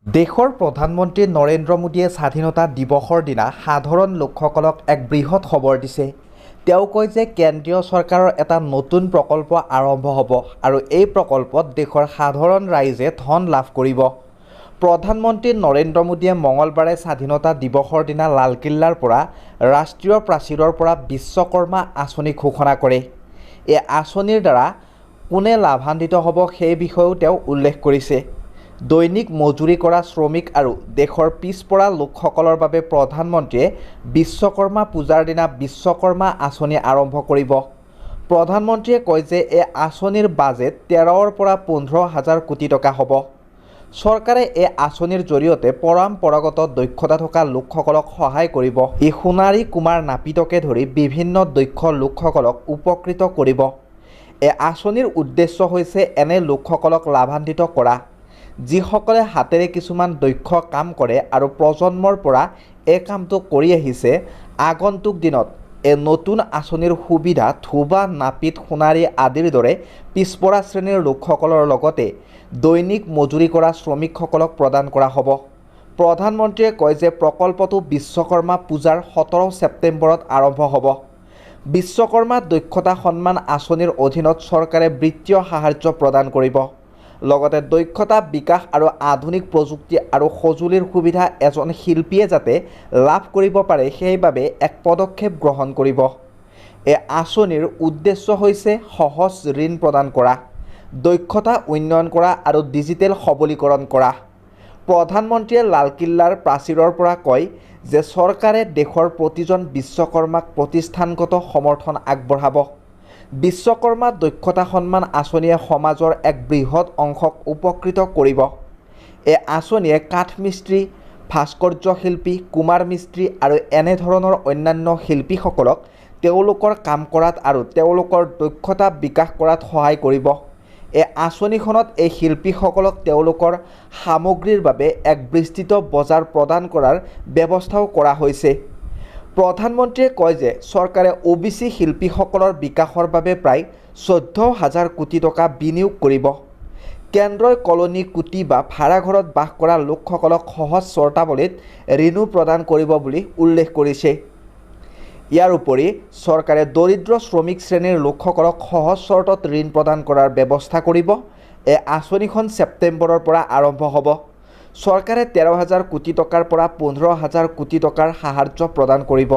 দেশৰ প্ৰধানমন্ত্ৰী নৰেন্দ্ৰ মোদীয়ে স্বাধীনতা দিৱসৰ দিনা সাধাৰণ লোকসকলক এক বৃহৎ খবৰ দিছে। তেওঁ কয় যে কেন্দ্ৰীয় চৰকাৰৰ এটা নতুন প্ৰকল্প আৰম্ভ হ'ব আৰু এই প্ৰকল্পত দেশৰ সাধাৰণ ৰাইজে ধন লাভ কৰিব। প্ৰধানমন্ত্ৰী নৰেন্দ্ৰ মোদীয়ে মঙলবাৰে স্বাধীনতা দিৱসৰ দিনা লালকিল্লাৰ পৰা ৰাষ্ট্ৰীয় প্ৰাচীৰৰ পৰা বিশ্বকৰ্মা আঁচনি ঘোষণা কৰে। এই আঁচনিৰ দ্বাৰা কোনে লাভান্বিত হ'ব সেই বিষয়েও তেওঁ উল্লেখ কৰিছে। দৈনিক মজুৰি কৰা শ্ৰমিক আৰু দেশৰ পিছপৰা লোকসকলৰ বাবে প্ৰধানমন্ত্ৰীয়ে বিশ্বকৰ্মা পূজাৰ দিনা বিশ্বকৰ্মা আঁচনি আৰম্ভ কৰিব। প্ৰধানমন্ত্ৰীয়ে কয় যে এই আঁচনিৰ বাজেট 13ৰ পৰা 15,000 কোটি টকা হ'ব। চৰকাৰে এই আঁচনিৰ জৰিয়তে পৰম্পৰাগত দক্ষতা থকা লোকসকলক সহায় কৰিব। ই সোণাৰী কুমাৰ নাপিতকে ধৰি বিভিন্ন দক্ষ লোকসকলক উপকৃত কৰিব। এই আঁচনিৰ উদ্দেশ্য হৈছে এনে লোকসকলক লাভান্বিত কৰা যিসকলে হাতেৰে কিছুমান দক্ষ কাম কৰে আৰু প্ৰজন্মৰ পৰা এই কামটো কৰি আহিছে। আগন্তুক দিনত এই নতুন আঁচনিৰ সুবিধা ধোবা, নাপিত, সোণাৰী আদিৰ দৰে পিছপৰা শ্ৰেণীৰ লোকসকলৰ লগতে দৈনিক মজুৰি কৰা শ্ৰমিকসকলক প্ৰদান কৰা হ'ব। প্ৰধানমন্ত্ৰীয়ে কয় যে প্ৰকল্পটো বিশ্বকৰ্মা পূজাৰ 17 ছেপ্টেম্বৰত আৰম্ভ হ'ব। বিশ্বকৰ্মা দক্ষতা সন্মান আঁচনিৰ অধীনত চৰকাৰে বিত্তীয় সাহায্য প্ৰদান কৰিব। লগতে দক্ষতা বিকাশ আৰু আধুনিক প্ৰযুক্তি আৰু সঁজুলিৰ সুবিধা এজন শিল্পীয়ে যাতে লাভ কৰিব পাৰে সেইবাবে এক পদক্ষেপ গ্ৰহণ কৰিব। এই আঁচনিৰ উদ্দেশ্য হৈছে সহজ ঋণ প্ৰদান কৰা, দক্ষতা উন্নয়ন কৰা আৰু ডিজিটেল সবলীকৰণ কৰা। প্ৰধানমন্ত্ৰীয়ে লালকিল্লাৰ প্ৰাচীৰৰ পৰা কয় যে চৰকাৰে দেশৰ প্ৰতিজন বিশ্বকৰ্মাক প্ৰতিষ্ঠানগত সমৰ্থন আগবঢ়াব। বিশ্বকৰ্মা দক্ষতা সন্মান আঁচনিয়ে সমাজৰ এক বৃহৎ অংশক উপকৃত কৰিব। এই আঁচনিয়ে কাঠ মিস্ত্ৰী, ভাস্কৰ্য শিল্পী, কুমাৰ মিস্ত্ৰী আৰু এনেধৰণৰ অন্যান্য শিল্পীসকলক তেওঁলোকৰ কাম কৰাত আৰু তেওঁলোকৰ দক্ষতা বিকাশ কৰাত সহায় কৰিব। এই আঁচনিখনত এই শিল্পীসকলক তেওঁলোকৰ সামগ্ৰীৰ বাবে এক বিস্তৃত বজাৰ প্ৰদান কৰাৰ ব্যৱস্থাও কৰা হৈছে। প্ৰধানমন্ত্ৰীয়ে কয় যে চৰকাৰে OBC শিল্পীসকলৰ বিকাশৰ বাবে প্ৰায় 14,000 কোটি টকা বিনিয়োগ কৰিব। কেন্দ্ৰই কলনী, কুটি বা ভাড়াঘৰত বাস কৰা লোকসকলক সহজ চৰ্তাৱলীত ঋণো প্ৰদান কৰিব বুলি উল্লেখ কৰিছে। ইয়াৰ উপৰি চৰকাৰে দৰিদ্ৰ শ্ৰমিক শ্ৰেণীৰ লোকসকলক সহজ চৰ্তত ঋণ প্ৰদান কৰাৰ ব্যৱস্থা কৰিব। এই আঁচনিখন ছেপ্টেম্বৰৰ পৰা আৰম্ভ হ'ব। চৰকাৰে 13,000 কোটি টকাৰ পৰা 15,000 কোটি টকাৰ সাহায্য প্ৰদান কৰিব।